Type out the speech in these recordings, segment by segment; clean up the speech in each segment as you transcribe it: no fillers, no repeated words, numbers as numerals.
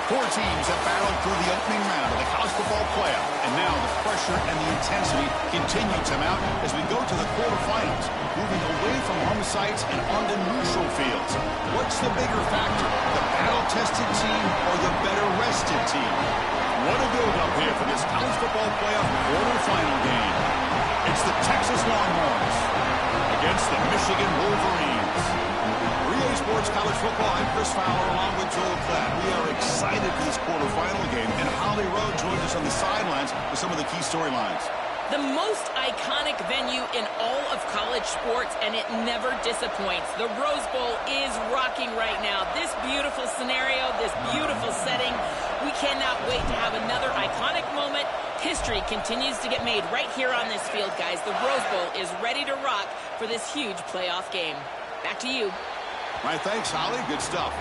Four teams have battled through the opening round of the college football playoff, and now the pressure and the intensity continue to mount as we go to the quarterfinals, moving away from home sites and onto neutral fields. What's the bigger factor, the battle-tested team or the better-rested team? What a build-up here for this college football playoff quarterfinal game. It's the Texas Longhorns against the Michigan Wolverines. EA Sports College Football, I'm Chris Fowler along with Joel Klatt. We are excited for this quarterfinal game, and Holly Rowe joins us on the sidelines with some of the key storylines. The most iconic venue in all of college sports, and it never disappoints. The Rose Bowl is rocking right now. This beautiful scenario, this beautiful setting, we cannot wait to have another iconic moment. History continues to get made right here on this field, guys. The Rose Bowl is ready to rock for this huge playoff game. Back to you. All right, thanks, Holly. Good stuff.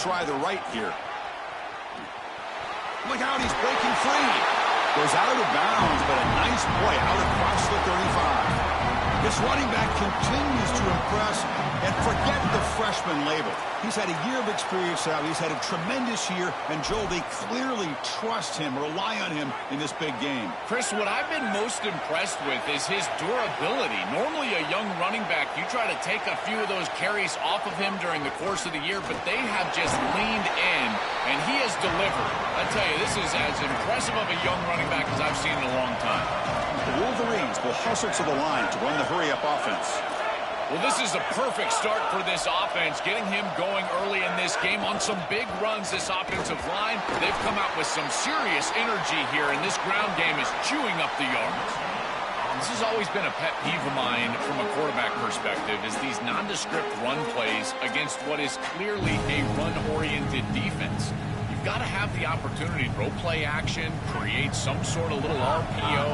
Try the right here. Look out, he's breaking free. Goes out of bounds, but a nice play out across the 35. This running back continues to impress, and forget the freshman label. He's had a year of experience now. He's had a tremendous year, and Joel, they clearly trust him, rely on him in this big game. Chris, what I've been most impressed with is his durability. Normally a young running back, you try to take a few of those carries off of him during the course of the year, but they have just leaned in, and he has delivered. I tell you, this is as impressive of a young running back as I've seen in a long time. The Wolverines will hustle to the line to run the hurry-up offense. Well, this is a perfect start for this offense, getting him going early in this game on some big runs. This offensive line, they've come out with some serious energy here, and this ground game is chewing up the yards. This has always been a pet peeve of mine from a quarterback perspective, is these nondescript run plays against what is clearly a run-oriented defense. You've got to have the opportunity to throw play action, create some sort of little RPO,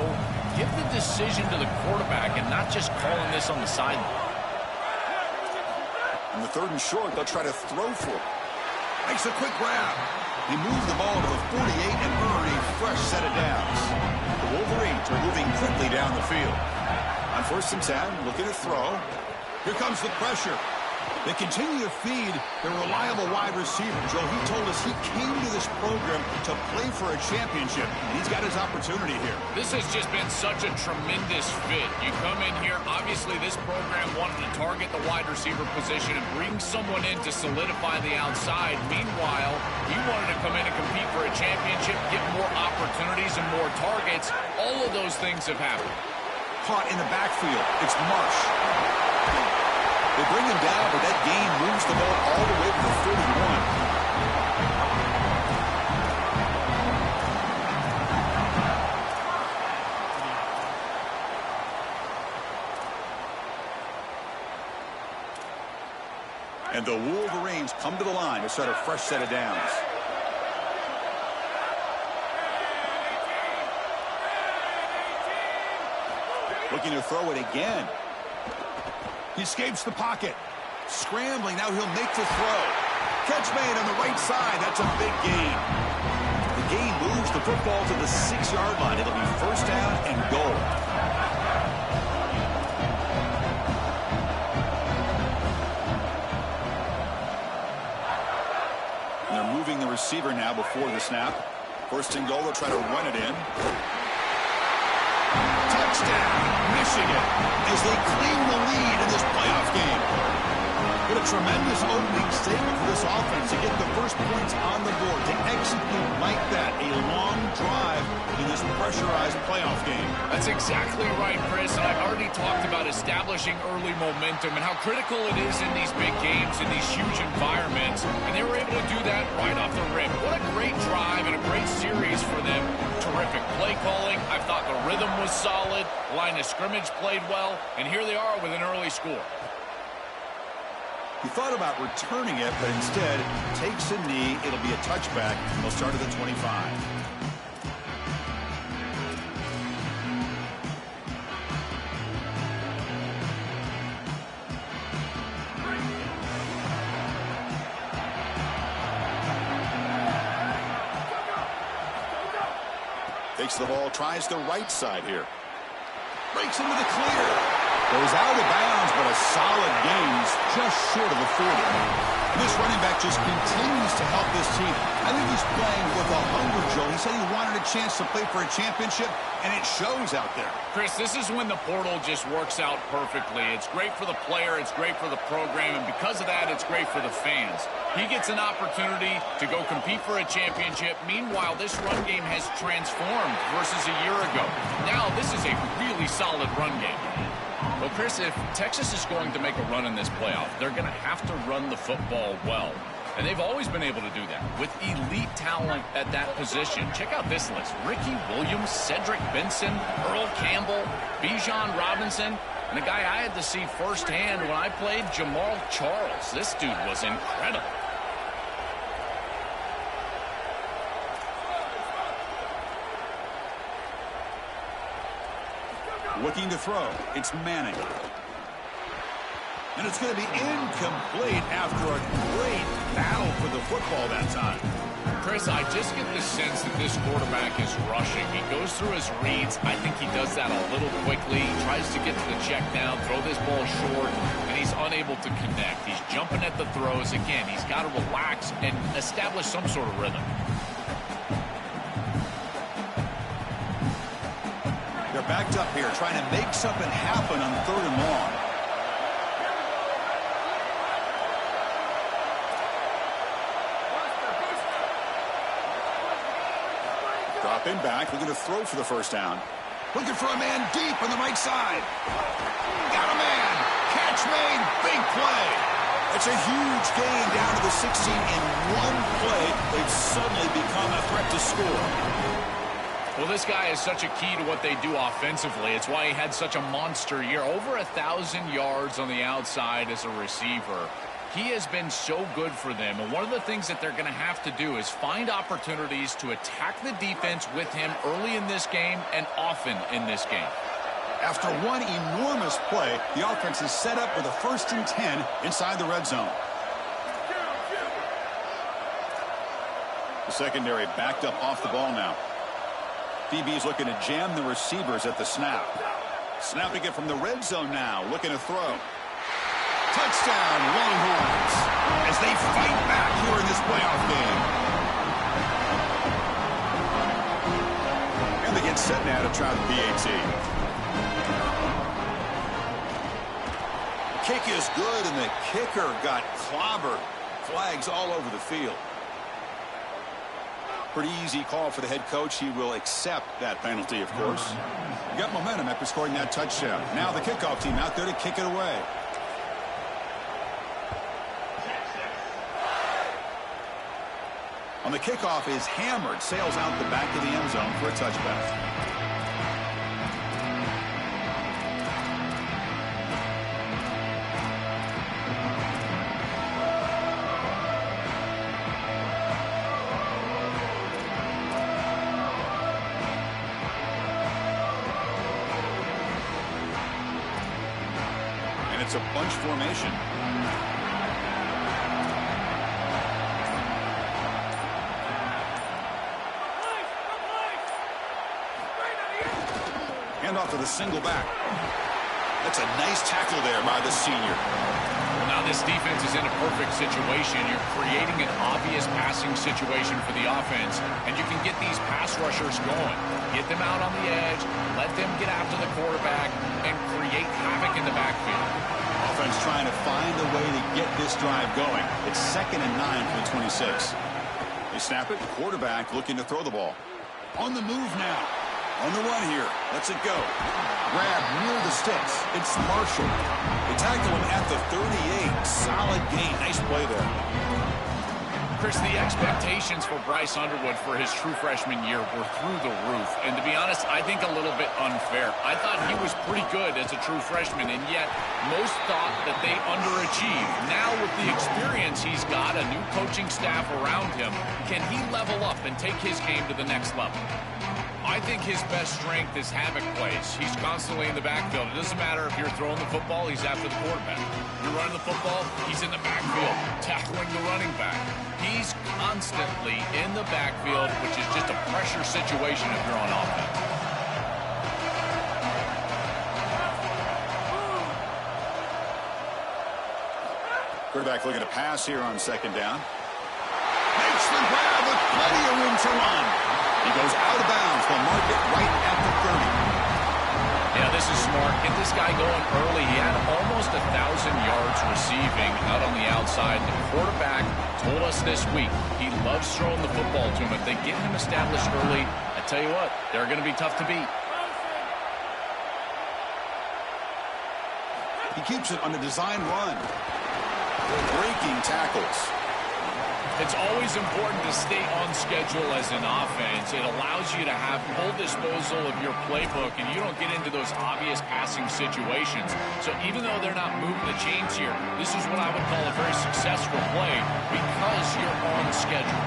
give the decision to the quarterback and not just calling this on the sideline. On the 3rd and short, they'll try to throw for it. Makes a quick grab. He moves the ball to the 48 and earn a fresh set of downs. The Wolverines are moving quickly down the field. On 1st and 10, looking to throw. Here comes the pressure. They continue to feed their reliable wide receiver. Joe, he told us he came to this program to play for a championship, and he's got his opportunity here. This has just been such a tremendous fit. You come in here, obviously this program wanted to target the wide receiver position and bring someone in to solidify the outside. Meanwhile, he wanted to come in and compete for a championship, get more opportunities and more targets. All of those things have happened. Caught in the backfield. It's Marsh. They bring him down, but that gain moves the ball all the way to the 31. And the Wolverines come to the line to start a fresh set of downs. Looking to throw it again. He escapes the pocket. Scrambling, now he'll make the throw. Catch made on the right side. That's a big gain. The gain moves the football to the 6-yard line. It'll be first down and goal. And they're moving the receiver now before the snap. First and goal, they'll try to run it in. Touchdown, Michigan, as they claim the lead in this playoff game. What a tremendous opening statement for this offense to get the first points on the board, to execute like that, a long drive in this pressurized playoff game. That's exactly right, Chris, and I've already talked about establishing early momentum and how critical it is in these big games, in these huge environments, and they were able to do that right off the rip. What a great drive and a great series for them. Terrific play calling. I thought the rhythm was solid. Line of scrimmage played well, and here they are with an early score. He thought about returning it, but instead takes a knee. It'll be a touchback. They'll start at the 25. Takes the ball, tries the right side here. Breaks into the clear. Goes out of bounds, but a solid gain, just short of the 40. This running back just continues to help this team. I think he's playing with a hunger, Joe. He said he wanted a chance to play for a championship, and it shows out there. Chris, this is when the portal just works out perfectly. It's great for the player, it's great for the program, and because of that, it's great for the fans. He gets an opportunity to go compete for a championship. Meanwhile, this run game has transformed versus a year ago. Now, this is a really solid run game. Well, Chris, if Texas is going to make a run in this playoff, they're going to have to run the football well. And they've always been able to do that with elite talent at that position. Check out this list. Ricky Williams, Cedric Benson, Earl Campbell, Bijan Robinson, and a guy I had to see firsthand when I played, Jamal Charles. This dude was incredible. Looking to throw. It's Manning. And it's going to be incomplete after a great battle for the football that time. Chris, I just get the sense that this quarterback is rushing. He goes through his reads. I think he does that a little quickly. He tries to get to the check down, throw this ball short, and he's unable to connect. He's jumping at the throws. Again, he's got to relax and establish some sort of rhythm. They're backed up here, trying to make something happen on 3rd and long. Dropping back, looking to throw for the first down. Looking for a man deep on the right side. Got a man. Catch made. Big play. It's a huge gain down to the 16 in one play. They've suddenly become a threat to score. Well, this guy is such a key to what they do offensively. It's why he had such a monster year. Over 1,000 yards on the outside as a receiver. He has been so good for them. And one of the things that they're going to have to do is find opportunities to attack the defense with him early in this game and often in this game. After one enormous play, the offense is set up with a 1st and 10 inside the red zone. The secondary backed up off the ball now. DB's looking to jam the receivers at the snap. Snapping it from the red zone now, looking to throw. Touchdown, Longhorns, as they fight back here in this playoff game. And they get set now to try the PAT. Kick is good, and the kicker got clobbered. Flags all over the field. Pretty easy call for the head coach. He will accept that penalty, of course. You got momentum after scoring that touchdown. Now the kickoff team out there to kick it away. On the kickoff is hammered, sails out the back of the end zone for a touchback. It's a bunch formation. handoff to the single back. That's a nice tackle there by the senior. Well, now this defense is in a perfect situation. You're creating an obvious passing situation for the offense, and you can get these pass rushers going. Get them out on the edge, let them get after the quarterback, and create havoc in the backfield. Offense trying to find a way to get this drive going. It's 2nd and 9 for the 26. They snap it. Quarterback looking to throw the ball. On the move now. On the run here. Lets it go. Grab near the sticks. It's Marshall. They tackle him at the 38. Solid gain. Nice play there. Chris, the expectations for Bryce Underwood for his true freshman year were through the roof. And to be honest, I think a little bit unfair. I thought he was pretty good as a true freshman, and yet most thought that they underachieved. Now with the experience he's got, a new coaching staff around him, can he level up and take his game to the next level? I think his best strength is havoc plays. He's constantly in the backfield. It doesn't matter if you're throwing the football, he's after the quarterback. You're running the football, he's in the backfield, tackling the running back. He's constantly in the backfield, which is just a pressure situation if you're on offense. Quarterback looking to pass here on 2nd down. Makes the grab with plenty of room to run. He goes out of bounds. They'll mark it right at the 30. Yeah, this is smart. Get this guy going early. He had almost 1,000 yards receiving out on the outside. The quarterback told us this week he loves throwing the football to him. If they get him established early, I tell you what, they're going to be tough to beat. He keeps it on the design run. Breaking tackles. It's always important to stay on schedule as an offense. It allows you to have full disposal of your playbook, and you don't get into those obvious passing situations. So even though they're not moving the chains here, this is what I would call a very successful play because you're on schedule.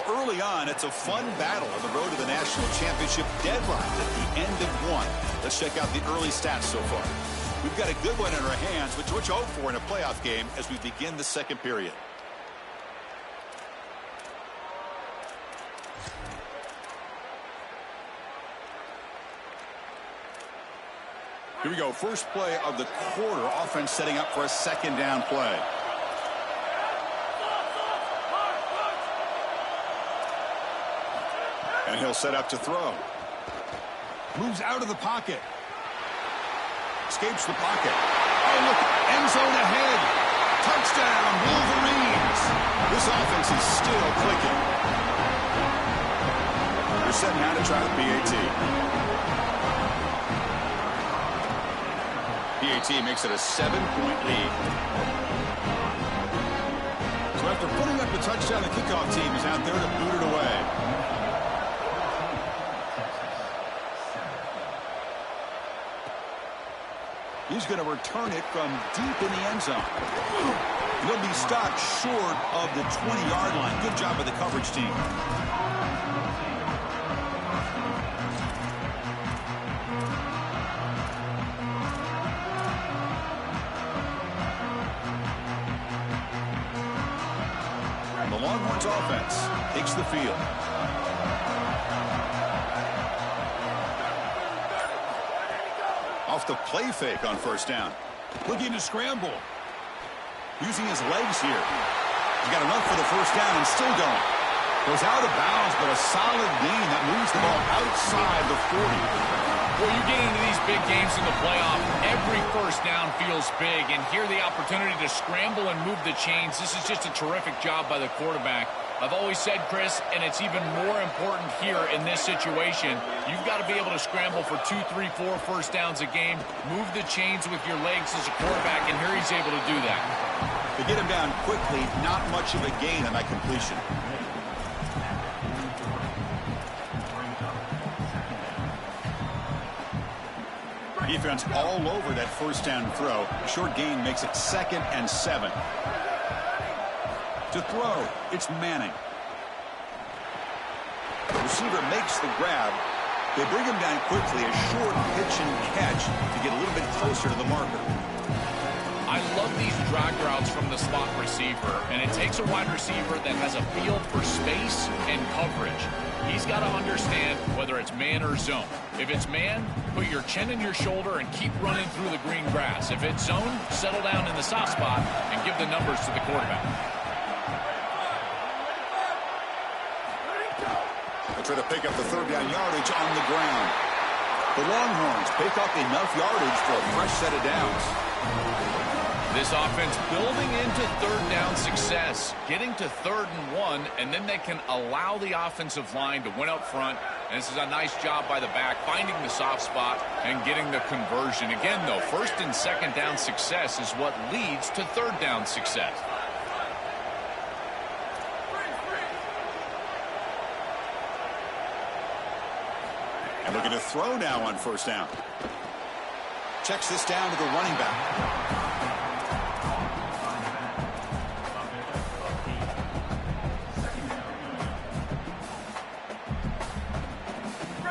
Early on, it's a fun battle on the road to the national championship deadline at the end of one. Let's check out the early stats so far. We've got a good one in our hands, which you hope for in a playoff game as we begin the 2nd period. Here we go. First play of the quarter. Offense setting up for a 2nd down play. And he'll set up to throw. Moves out of the pocket. Escapes the pocket. Oh, look. End zone ahead. Touchdown, Wolverines. This offense is still clicking. They're setting out to try the PAT. PAT makes it a 7-point lead. So after putting up a touchdown, the kickoff team is out there to boot it away. He's going to return it from deep in the end zone. He'll be stopped short of the 20-yard line. Good job by the coverage team. And the Longhorns offense takes the field. Off the play fake on 1st down. Looking to scramble. Using his legs here. He's got enough for the 1st down and still going. Goes out of bounds, but a solid gain that moves the ball outside the 40. Well, you get into these big games in the playoff, every 1st down feels big, and here the opportunity to scramble and move the chains. This is just a terrific job by the quarterback. I've always said, Chris, and it's even more important here in this situation, you've got to be able to scramble for 2, 3, 4 1st downs a game, move the chains with your legs as a quarterback, and here he's able to do that. To get him down quickly, not much of a gain on that completion. Defense all over that 1st down throw. A short gain makes it 2nd and 7. To throw, it's Manning. The receiver makes the grab. They bring him down quickly, a short pitch and catch to get a little bit closer to the marker. I love these drag routes from the slot receiver, and it takes a wide receiver that has a feel for space and coverage. He's got to understand whether it's man or zone. If it's man, put your chin in your shoulder and keep running through the green grass. If it's zone, settle down in the soft spot and give the numbers to the quarterback. They try to pick up the third down yardage on the ground. The Longhorns pick up enough yardage for a fresh set of downs. This offense building into third down success, getting to 3rd and 1, and then they can allow the offensive line to win up front. And this is a nice job by the back, finding the soft spot and getting the conversion. Again, though, 1st and 2nd down success is what leads to 3rd down success. And looking to throw now on 1st down. Checks this down to the running back.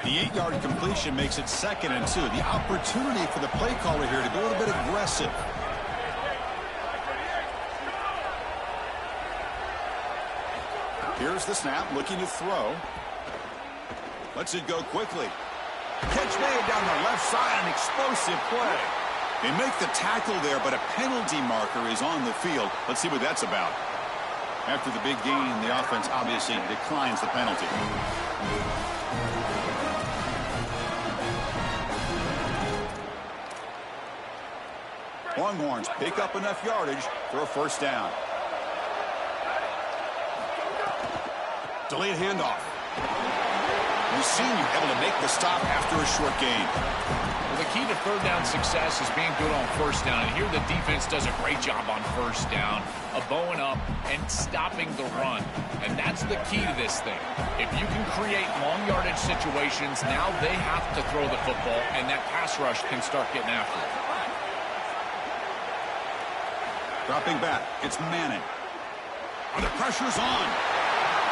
The 8-yard completion makes it 2nd and 2. The opportunity for the play caller here to go a little bit aggressive. Here's the snap, looking to throw. Lets it go quickly. Catch made down the left side, an explosive play. They make the tackle there, but a penalty marker is on the field. Let's see what that's about. After the big gain, the offense obviously declines the penalty. Longhorns pick up enough yardage for a 1st down. Delayed handoff. We've seen you able to make the stop after a short gain. Well, the key to 3rd down success is being good on 1st down. And here the defense does a great job on 1st down of bowing up and stopping the run. And that's the key to this thing. If you can create long yardage situations, now they have to throw the football, and that pass rush can start getting after it. Dropping back, it's Manning. And the pressure's on.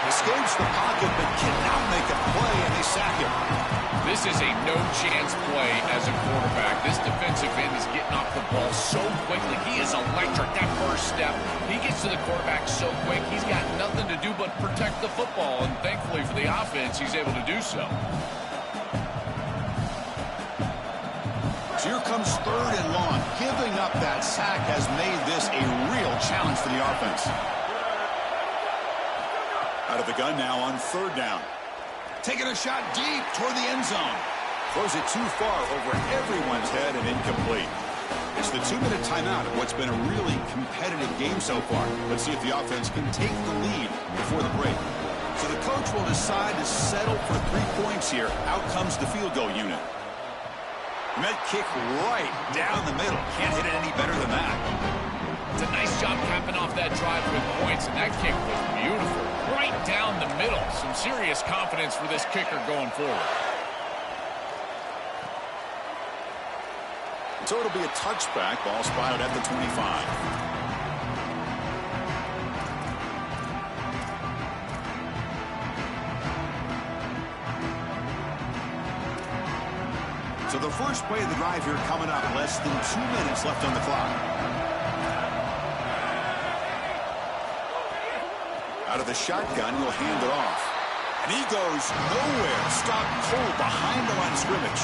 Escapes the pocket, but cannot make a play, and they sack him. This is a no-chance play as a quarterback. This defensive end is getting off the ball so quickly. He is electric. That first step, he gets to the quarterback so quick, he's got nothing to do but protect the football, and thankfully for the offense, he's able to do so. So here comes 3rd and long. Giving up that sack has made this a real challenge for the offense. Out of the gun now on 3rd down. Taking a shot deep toward the end zone. Throws it too far over everyone's head and incomplete. It's the 2-minute timeout of what's been a really competitive game so far. Let's see if the offense can take the lead before the break. So the coach will decide to settle for 3 points here. Out comes the field goal unit. And that kick right down the middle. Can't hit it any better than that. It's a nice job capping off that drive with points, and that kick was beautiful. Right down the middle. Some serious confidence for this kicker going forward. So it'll be a touchback. Ball spotted at the 25. So the first play of the drive here coming up. Less than 2 minutes left on the clock. Out of the shotgun, he'll hand it off. And he goes nowhere. Stopped cold behind the line of scrimmage.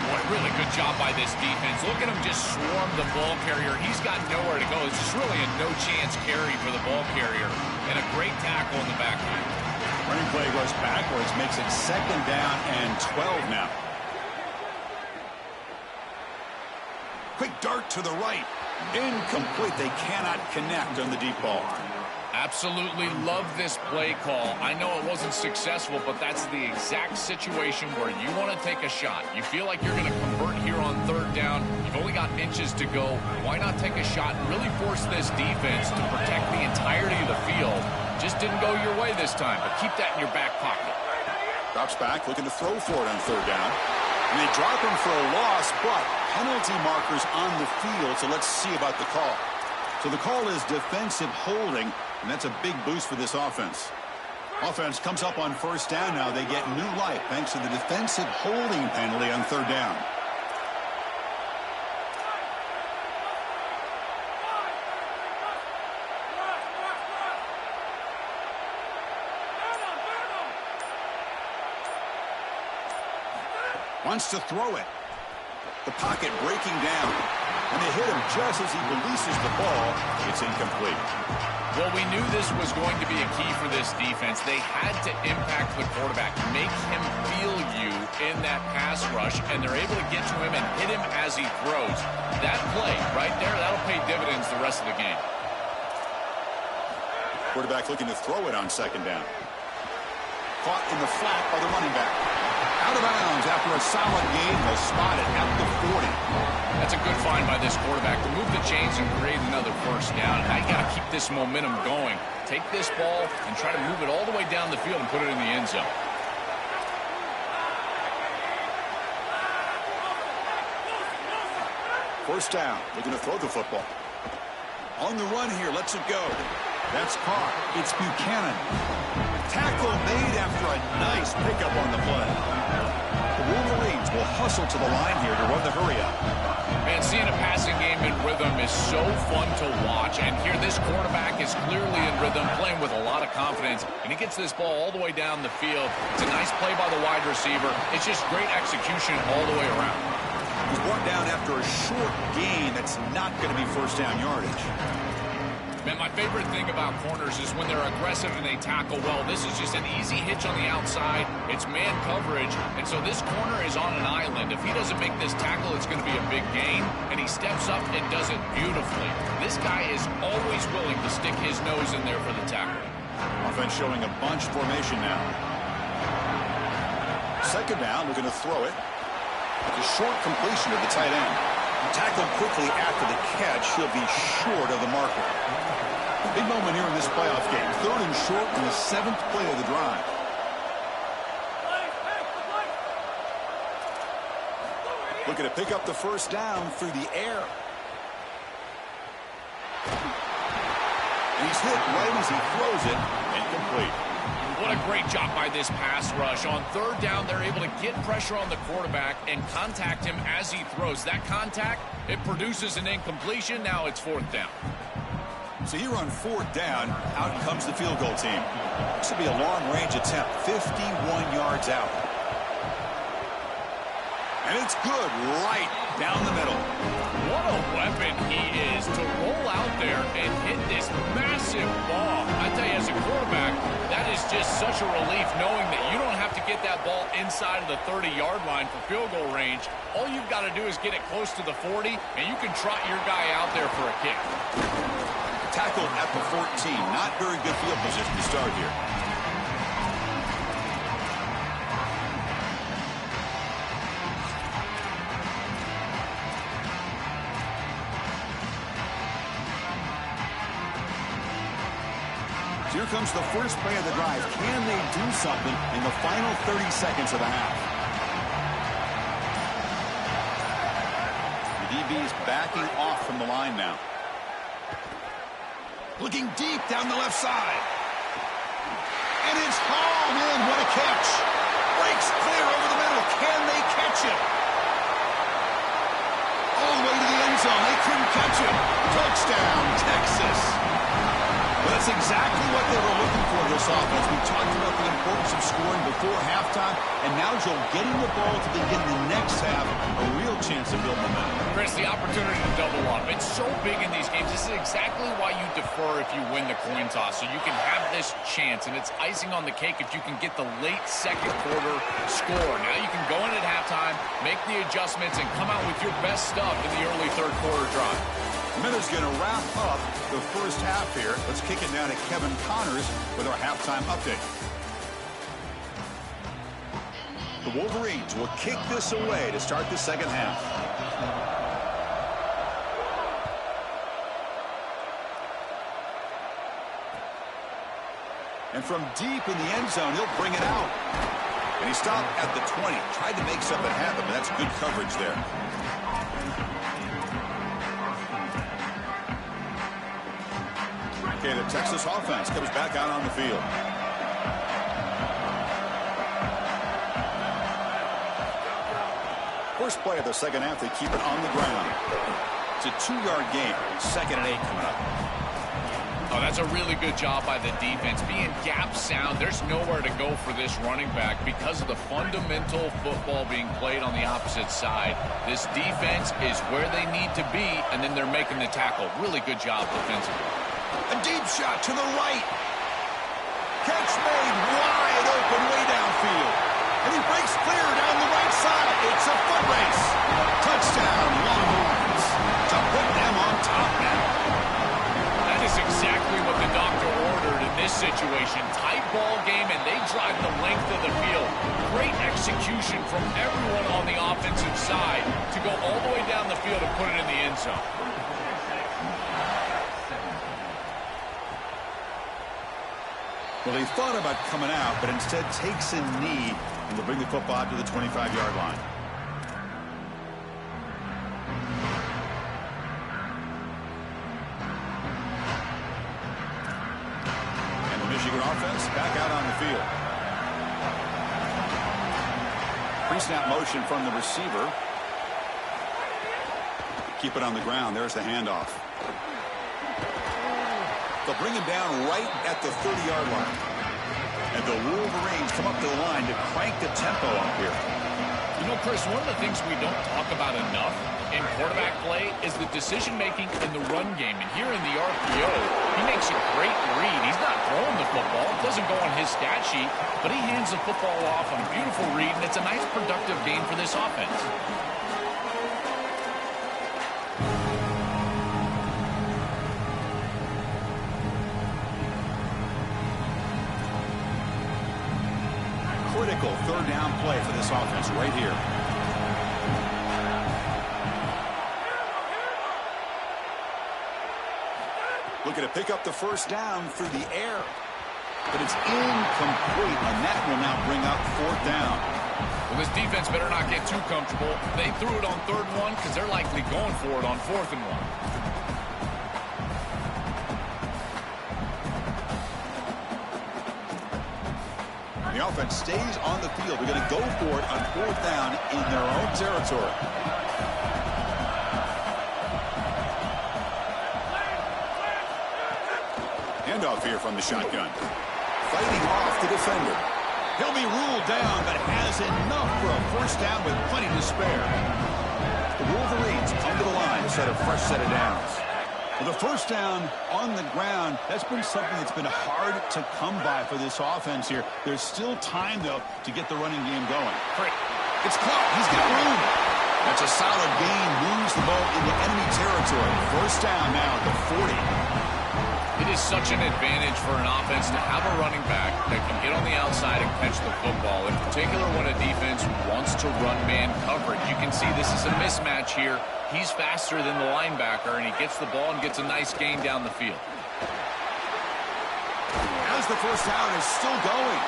Boy, really good job by this defense. Look at him just swarm the ball carrier. He's got nowhere to go. It's just really a no-chance carry for the ball carrier. And a great tackle in the backfield. Running play goes backwards. Makes it 2nd down and 12 now. Quick dart to the right. Incomplete. They cannot connect on the deep ball. Absolutely love this play call. I know it wasn't successful, but that's the exact situation where you want to take a shot. You feel like you're going to convert here on 3rd down. You've only got inches to go. Why not take a shot and really force this defense to protect the entirety of the field? Just didn't go your way this time, but keep that in your back pocket. Drops back, looking to throw for it on 3rd down. And they drop him for a loss, but penalty markers on the field, so let's see about the call. So the call is defensive holding, and that's a big boost for this offense. Offense comes up on 1st down now. They get new life thanks to the defensive holding penalty on 3rd down. Wants to throw it. The pocket breaking down. And they hit him just as he releases the ball. It's incomplete. Well, we knew this was going to be a key for this defense. They had to impact the quarterback, make him feel you in that pass rush, and they're able to get to him and hit him as he throws. That play right there, that'll pay dividends the rest of the game. Quarterback looking to throw it on second down. Caught in the flat by the running back. Out of bounds after a solid gain. They'll spot it at the 40. That's a good find by this quarterback to move the chains and create another first down. Now you got to keep this momentum going. Take this ball and try to move it all the way down the field and put it in the end zone. First down. Looking to throw the football. On the run here. Lets it go. That's caught. It's Buchanan. Tackle made after a nice pickup on the play. The Wolverines will hustle to the line here to run the hurry-up. Man, seeing a passing game in rhythm is so fun to watch. And here this quarterback is clearly in rhythm, playing with a lot of confidence. And he gets this ball all the way down the field. It's a nice play by the wide receiver. It's just great execution all the way around. He's brought down after a short gain that's not going to be first down yardage. Man, my favorite thing about corners is when they're aggressive and they tackle well. This is just an easy hitch on the outside. It's man coverage, and so this corner is on an island. If he doesn't make this tackle, it's going to be a big gain, and he steps up and does it beautifully. This guy is always willing to stick his nose in there for the tackle. Offense showing a bunch formation now. Second down, looking to throw it. It's a short completion to the tight end. Tackled quickly after the catch. He'll be short of the marker. Big moment here in this playoff game. Third and short in the 7th play of the drive. Looking to pick up the first down through the air. And he's hit right as he throws it. Incomplete. What a great job by this pass rush. On third down, they're able to get pressure on the quarterback and contact him as he throws. That contact, it produces an incompletion. Now it's fourth down. So here on fourth down, out comes the field goal team. This will be a long-range attempt, 51 yards out. And it's good right down the middle. What a weapon he is to roll out there and hit this massive ball. I tell you, as a quarterback, that is just such a relief knowing that you don't have to get that ball inside of the 30-yard line for field goal range. All you've got to do is get it close to the 40, and you can trot your guy out there for a kick. Tackled at the 14. Not very good field position to start here. So here comes the first play of the drive. Can they do something in the final 30 seconds of the half? The DB is backing off from the line now. Looking deep down the left side. And it's hauled in. What a catch. Breaks clear over the middle. Can they catch it? All the way to the end zone. They couldn't catch it. Touchdown, Texas. Well, that's exactly what they were looking for this offense. We talked about the importance of scoring before halftime, and now Joe getting the ball to begin the next half, a real chance to build momentum. Chris, the opportunity to double up. It's so big in these games. This is exactly why you defer if you win the coin toss, so you can have this chance, and it's icing on the cake if you can get the late second quarter score. Now you can go in at halftime, make the adjustments, and come out with your best stuff in the early third quarter drive. Miller's going to wrap up the first half here. Let's kick it down to Kevin Connors with our halftime update. The Wolverines will kick this away to start the second half. And from deep in the end zone, he'll bring it out. And he stopped at the 20. Tried to make something happen, but that's good coverage there. Okay, the Texas offense comes back out on the field. First play of the second half, they keep it on the ground. It's a 2-yard gain. 2nd and 8 coming up. Oh, that's That's a really good job by the defense. Being gap sound, there's nowhere to go for this running back because of the fundamental football being played on the opposite side. This defense is where they need to be, and then they're making the tackle. Really good job defensively. A deep shot to the right. Catch made wide open way downfield. And he breaks clear down the right side. It's a foot race. Touchdown, Longhorns. To put them on top now. That is exactly what the doctor ordered in this situation. Tight ball game, and they drive the length of the field. Great execution from everyone on the offensive side to go all the way down the field and put it in the end zone. Well, he thought about coming out, but instead takes a knee and will bring the football to the 25-yard line. And the Michigan offense back out on the field. Pre-snap motion from the receiver. Keep it on the ground. There's the handoff. They'll bring him down right at the 30-yard line. And the Wolverines come up to the line to crank the tempo up here. You know, Chris, one of the things we don't talk about enough in quarterback play is the decision-making in the run game. And here in the RPO, he makes a great read. He's not throwing the football. It doesn't go on his stat sheet, but he hands the football off on a beautiful read, and it's a nice, productive game for this offense. Critical third down play for this offense right here. Looking to pick up the first down through the air. But it's incomplete, and that will now bring up fourth down. Well, this defense better not get too comfortable. They threw it on 3rd and 1 because they're likely going for it on 4th and 1. The offense stays on the field. They're going to go for it on 4th down in their own territory. Handoff here from the shotgun. Fighting off the defender. He'll be ruled down, but has enough for a first down with plenty to spare. The Wolverines come to the line to set a fresh set of downs. Well, the first down on the ground, that's been something that's been hard to come by for this offense here. There's still time, though, to get the running game going. It's caught. He's got room. That's a solid gain. Moves the ball into enemy territory. First down now at the 40. It is such an advantage for an offense to have a running back that can get on the outside and catch the football, in particular when a defense wants to run man coverage. You can see this is a mismatch here. He's faster than the linebacker, and he gets the ball and gets a nice gain down the field. As the first down is still going.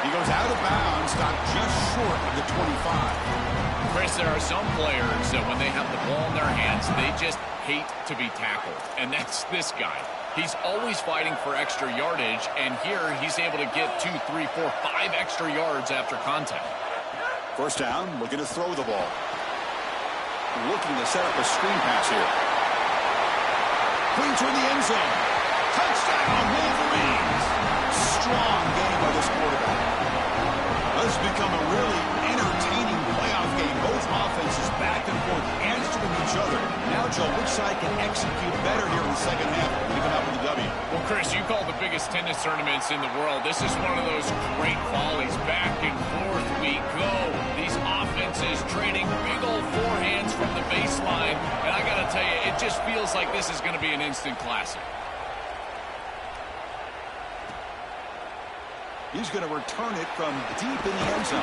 He goes out of bounds, stopped just short of the 25. Chris, there are some players that when they have the ball in their hands, they just hate to be tackled, and that's this guy. He's always fighting for extra yardage, and here he's able to get 2, 3, 4, 5 extra yards after contact. First down, looking to throw the ball. Looking to set up a screen pass here. Clean toward the end zone. Touchdown, Wolverines. Strong game by this quarterback. This has become a really entertaining playoff game. Both offenses back and forth, answering each other. Now, Joe, which side can execute better here in the second half to come out with the W? Well, Chris, you call the biggest tennis tournaments in the world. This is one of those great volleys. Back and forth we go. These offenses trading big old forehands from the baseline. And I got to tell you, it just feels like this is going to be an instant classic. He's going to return it from deep in the end zone.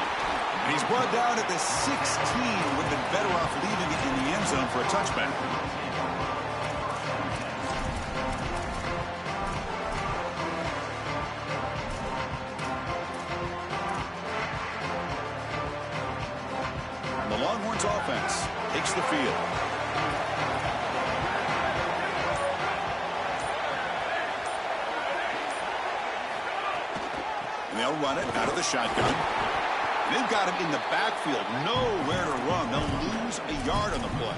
And he's brought down at the 16. Would have been better off leaving it in the end zone for a touchback. And the Longhorns offense takes the field. They'll run it out of the shotgun. They've got him in the backfield. Nowhere to run. They'll lose a yard on the play.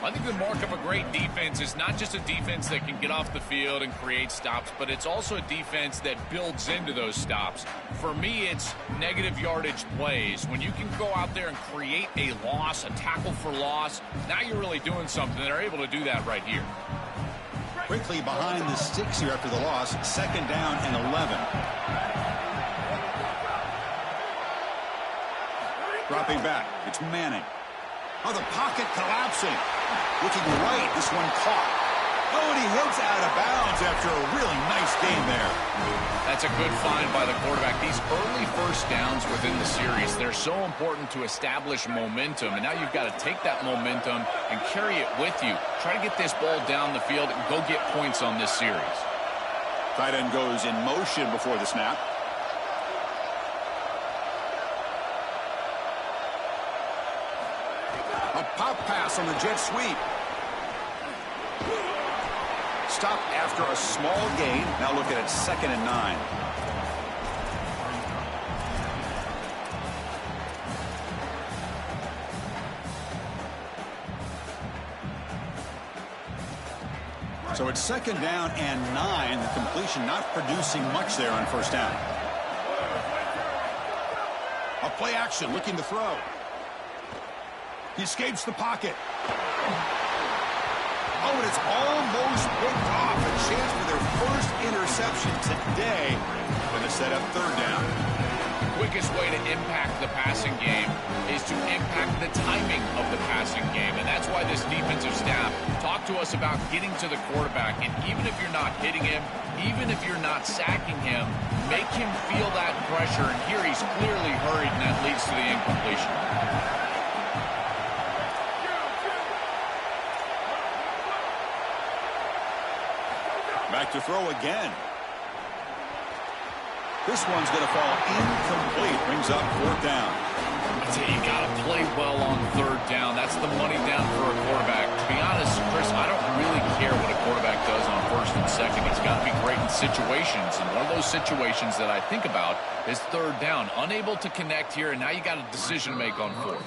I think the mark of a great defense is not just a defense that can get off the field and create stops, but it's also a defense that builds into those stops. For me, it's negative yardage plays. When you can go out there and create a loss, a tackle for loss, now you're really doing something. They're able to do that right here. Quickly behind the sticks here after the loss. 2nd down and 11. Dropping back. It's Manning. Oh, the pocket collapsing. Looking right. This one caught. Oh, and he heads out of bounds after a really nice game there. That's a good find by the quarterback. These early first downs within the series, they're so important to establish momentum. And now you've got to take that momentum and carry it with you. Try to get this ball down the field and go get points on this series. Tight end goes in motion before the snap. A pop pass on the jet sweep. Stop after a small gain. Now look at it, 2nd and 9. So it's 2nd down and 9. The completion not producing much there on 1st down. A play action, looking to throw. He escapes the pocket. Oh, and it's almost picked off. A chance for their first interception today. Going to set up 3rd down. The quickest way to impact the passing game is to impact the timing of the passing game. And that's why this defensive staff talked to us about getting to the quarterback. And even if you're not hitting him, even if you're not sacking him, make him feel that pressure. And here he's clearly hurried, and that leads to the incompletion. Back to throw again. This one's going to fall incomplete. Brings up 4th down. I tell you, you got to play well on 3rd down. That's the money down for a quarterback. To be honest, Chris, I don't really care what a quarterback does on 1st and 2nd. He's got to be great in situations. And one of those situations that I think about is 3rd down. Unable to connect here, and now you got a decision to make on 4th.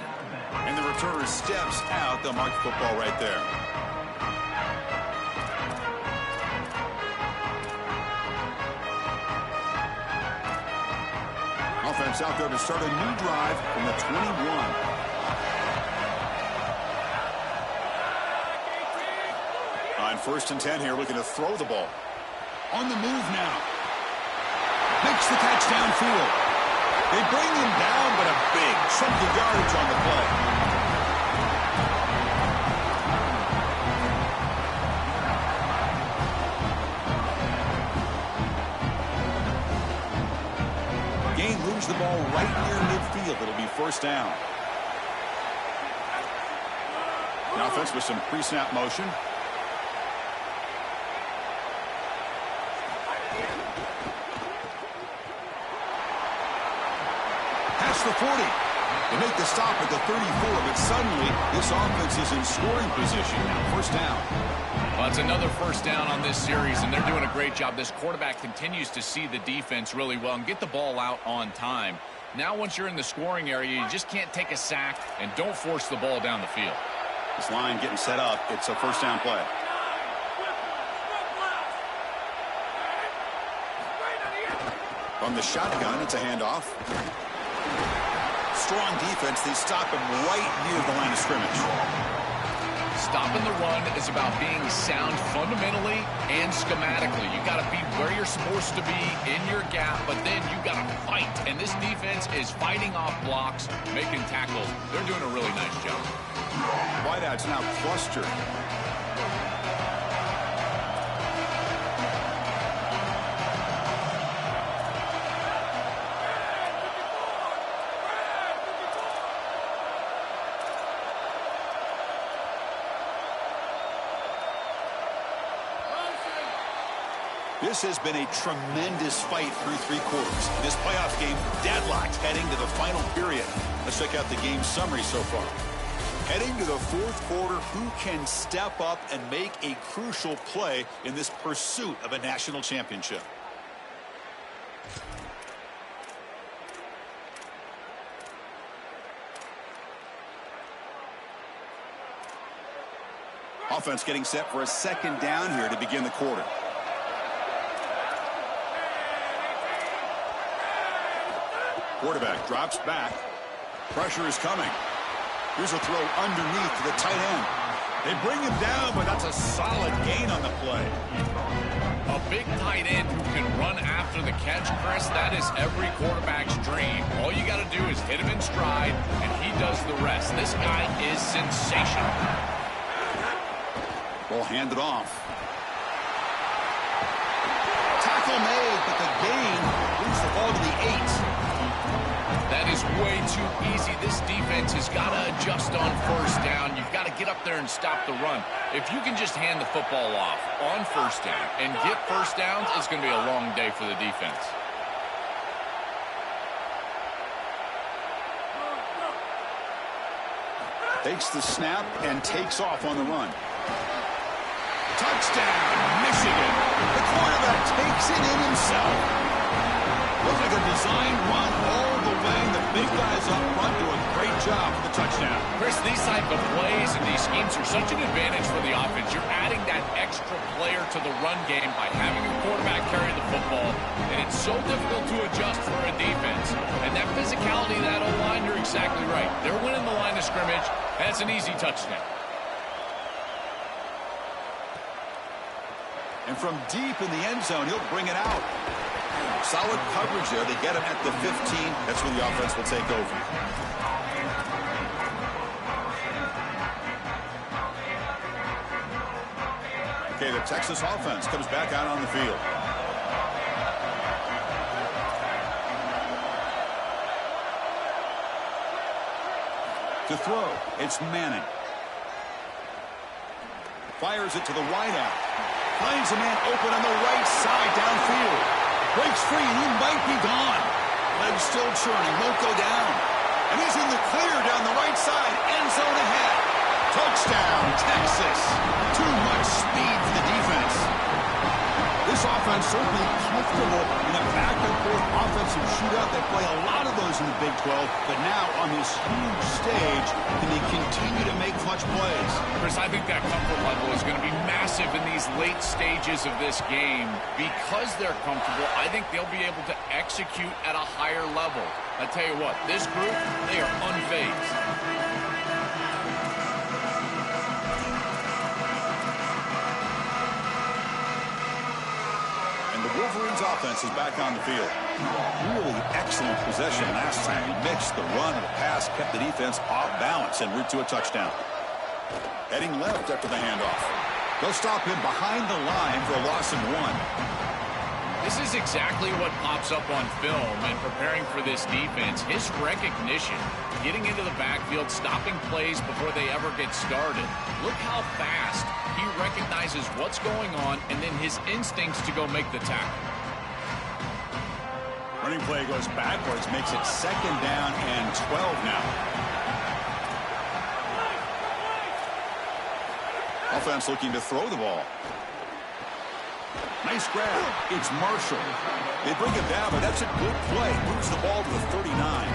And the returner steps out. They'll mark football right there. Offense out there to start a new drive from the 21. On 1st and 10 here, looking to throw the ball. On the move now. Makes the catch downfield. They bring him down, but a big chunk of yardage on the play. Moves the ball right near midfield. It'll be 1st down. The offense with some pre-snap motion. Past the 40. They make the stop at the 34, but suddenly this offense is in scoring position. Now 1st down. Well, it's another 1st down on this series, and they're doing a great job. This quarterback continues to see the defense really well and get the ball out on time. Now, once you're in the scoring area, you just can't take a sack and don't force the ball down the field. This line getting set up. It's a 1st down play. From the shotgun, it's a handoff. Strong defense. They stop him right near the line of scrimmage. Stopping the run is about being sound fundamentally and schematically. You got to be where you're supposed to be in your gap, but then you got to fight. And this defense is fighting off blocks, making tackles. They're doing a really nice job. Wideouts now clustered. This has been a tremendous fight through 3 quarters. This playoff game deadlocked heading to the final period. Let's check out the game summary so far. Heading to the 4th quarter, who can step up and make a crucial play in this pursuit of a national championship? offense getting set for a second down here to begin the quarter. Quarterback drops back. Pressure is coming. Here's a throw underneath to the tight end. They bring him down, but that's a solid gain on the play. A big tight end who can run after the catch, Chris, that is every quarterback's dream. All you got to do is hit him in stride, and he does the rest. This guy is sensational. Ball handed off. Tackle made, but the gain moves the ball to the 8. That is way too easy. This defense has got to adjust on first down. You've got to get up there and stop the run. If you can just hand the football off on first down and get first downs, it's going to be a long day for the defense. Takes the snap and takes off on the run. Touchdown, Michigan. The quarterback takes it in himself. Looks like a designed run all the way. The big guys up front do a great job for the touchdown. Chris, these type of plays and these schemes are such an advantage for the offense. You're adding that extra player to the run game by having your quarterback carry the football, and it's so difficult to adjust for a defense. And that physicality, that O-line, you're exactly right. They're winning the line of scrimmage. That's an easy touchdown. And from deep in the end zone, he'll bring it out. Solid coverage there. They get him at the 15. That's where the offense will take over. Okay, the Texas offense comes back out on the field. To throw, it's Manning. Fires it to the wideout. Finds a man open on the right side downfield. Breaks free, and he might be gone. Legs still churning, won't go down. And he's in the clear down the right side, end zone ahead. Touchdown, Texas. Too much speed for the defense. This offense certainly comfortable in a back-and-forth offensive shootout. They play a lot of those in the Big 12, but now on this huge stage, can they continue to make clutch plays? Chris, I think that comfort level is going to be massive in these late stages of this game. Because they're comfortable, I think they'll be able to execute at a higher level. I tell you what, this group, they are unfazed. Wolverines offense is back on the field. Really excellent possession last time. He mixed the run and the pass, kept the defense off balance en route to a touchdown. Heading left after the handoff. They'll stop him behind the line for a loss of 1. This is exactly what pops up on film and preparing for this defense. His recognition, getting into the backfield, stopping plays before they ever get started. Look how fast he recognizes what's going on and then his instincts to go make the tackle. Running play goes backwards, makes it second down and 12 now. Offense looking to throw the ball. Nice grab. It's Marshall. They bring it down, but that's a good play. Moves the ball to the 39.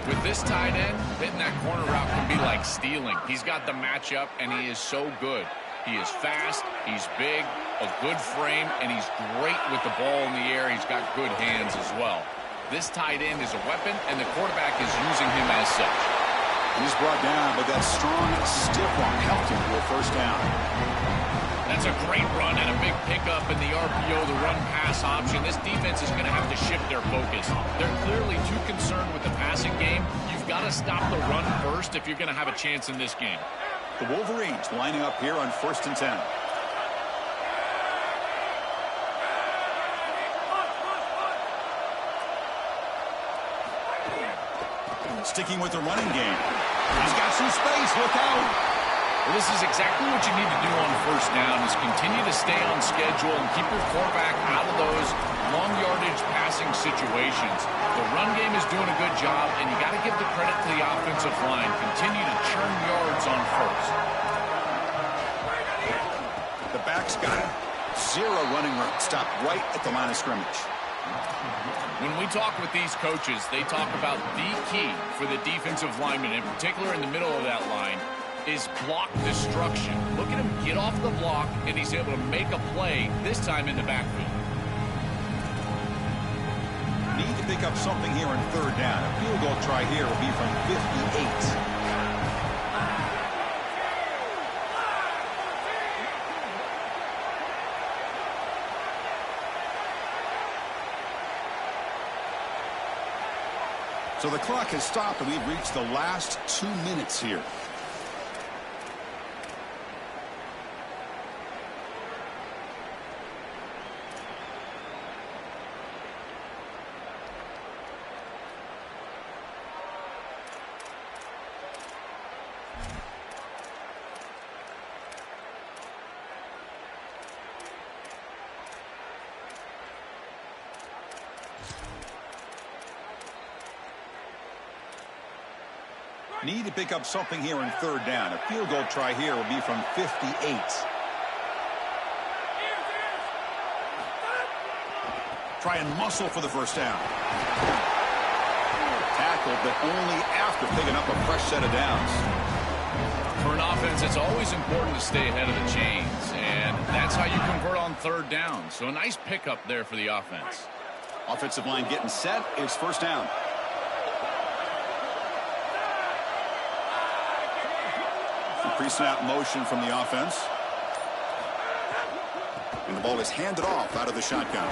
With this tight end, hitting that corner route can be like stealing. He's got the matchup, and he is so good. He is fast, he's big, a good frame, and he's great with the ball in the air. He's got good hands as well. This tight end is a weapon, and the quarterback is using him as such. He's brought down, but that strong, stiff one helped him to a first down. That's a great run and a big pickup in the RPO, the run-pass option. This defense is going to have to shift their focus. They're clearly too concerned with the passing game. You've got to stop the run first if you're going to have a chance in this game. The Wolverines lining up here on 1st and 10. Sticking with the running game. He's got some space. Look out. Well, this is exactly what you need to do on first down is continue to stay on schedule and keep your quarterback out of those long yardage passing situations. The run game is doing a good job, and you got to give the credit to the offensive line. Continue to churn yards on first. The back's got it. 0 running room. Stopped right at the line of scrimmage. When we talk with these coaches, they talk about the key for the defensive lineman, in particular in the middle of that line. is block destruction. Look at him get off the block, and he's able to make a play, this time in the backfield. Need to pick up something here on third down. A field goal try here will be from 58. So the clock has stopped, and we've reached the last 2 minutes here. Need to pick up something here on third down. A field goal try here will be from 58. Try and muscle for the first down. Tackled, but only after picking up a fresh set of downs. For an offense, it's always important to stay ahead of the chains, and that's how you convert on third down. So a nice pickup there for the offense. Offensive line getting set. It's first down. Pre-snap motion from the offense. And the ball is handed off out of the shotgun.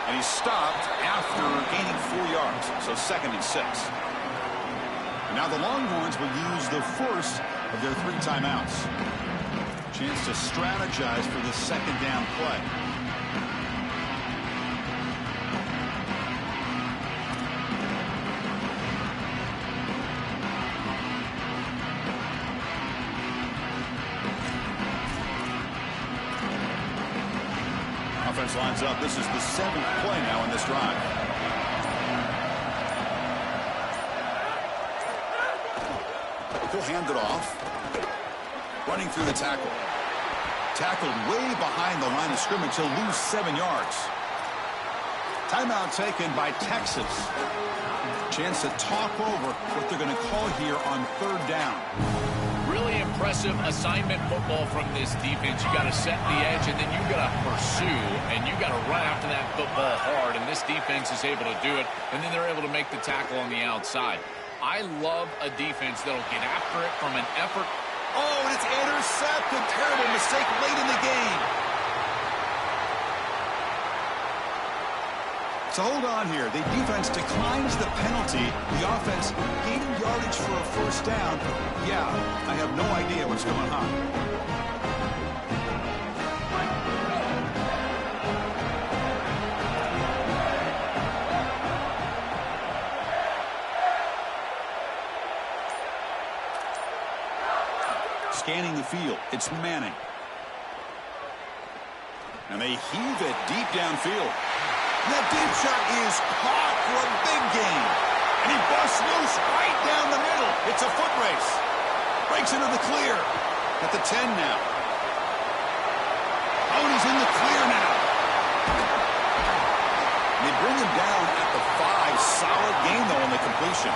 And he's stopped after gaining 4 yards. So 2nd and 6. And now the Longhorns will use the first of their 3 timeouts. Chance to strategize for the second down play. Offense lines up. This is the 7th play now in this drive. He'll hand it off. Running through the tackle. Tackled way behind the line of scrimmage. He'll lose 7 yards. Timeout taken by Texas. Chance to talk over what they're going to call here on third down. Really impressive assignment football from this defense. You got to set the edge, and then you got to pursue, and you got to run after that football hard, and this defense is able to do it, and then they're able to make the tackle on the outside. I love a defense that'll get after it from an effort. Oh, and it's intercepted. Terrible mistake late in the game. So hold on here. The defense declines the penalty. The offense gaining yardage for a first down. Yeah, I have no idea what's going on. Scanning the field. It's Manning. And they heave it deep downfield. That deep shot is caught for a big gain. And he busts loose right down the middle. It's a foot race. Breaks into the clear. At the 10 now. Oh, and he's in the clear now. And they bring him down at the 5. Solid gain, though, on the completion.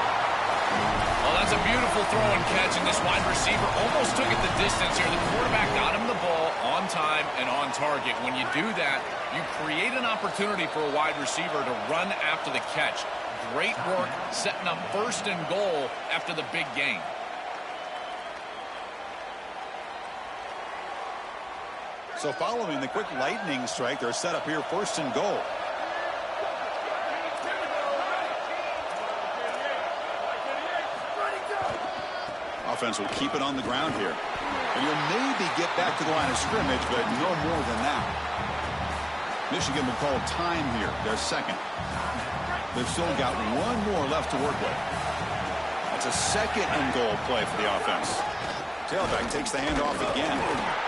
Well, that's a beautiful throw and catch, and this wide receiver almost took it the distance here. The quarterback got him the ball on time and on target. When you do that, you create an opportunity for a wide receiver to run after the catch. Great work setting up 1st and goal after the big gain. So following the quick lightning strike, they're set up here 1st and goal. Offense will keep it on the ground here. And you'll maybe get back to the line of scrimmage, but no more than that. Michigan will call time here, their 2nd. They've still got 1 more left to work with. That's a 2nd and goal play for the offense. Tailback takes the handoff again.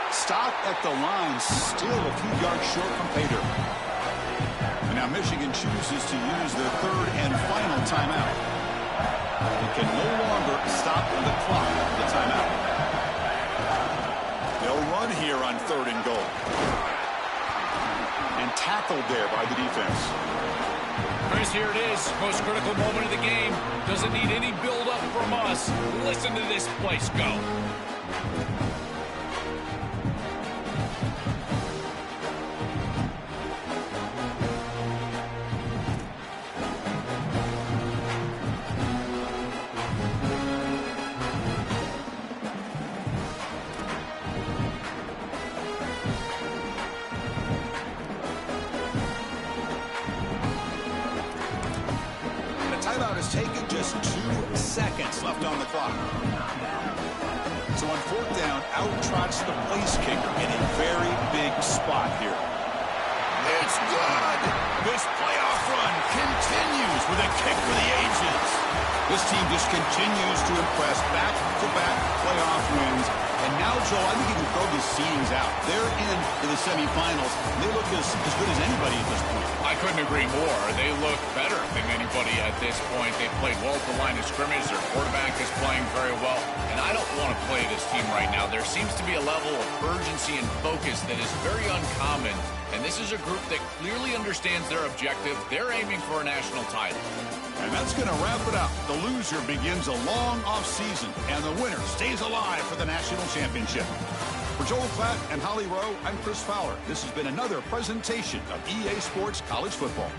Stop at the line, still a few yards short from pay dirt. And now Michigan chooses to use their 3rd and final timeout. It can no longer stop the clock for the timeout. They'll run here on 3rd and goal. And tackled there by the defense. Chris, here it is. Most critical moment of the game. Doesn't need any build-up from us. Listen to this place go. Timeout is taken, just 2 seconds left on the clock. So on 4th down, out trots the place kicker in a very big spot here. It's good. This playoff run continues with a kick for the ages. This team just continues to impress, back-to-back playoff wins. And now, Joel, I think you can throw these seedings out. They're in the semifinals. They look as good as anybody at this point. I couldn't agree more. They look better than anybody at this point. They've played well at the line of scrimmage. Their quarterback is playing very well. And I don't want to play this team right now. There seems to be a level of urgency and focus that is very uncommon. And this is a group that clearly understands their objective. They're aiming for a national title. And that's going to wrap it up. The loser begins a long offseason, and the winner stays alive for the national championship. For Joel Klatt and Holly Rowe, I'm Chris Fowler. This has been another presentation of EA Sports College Football.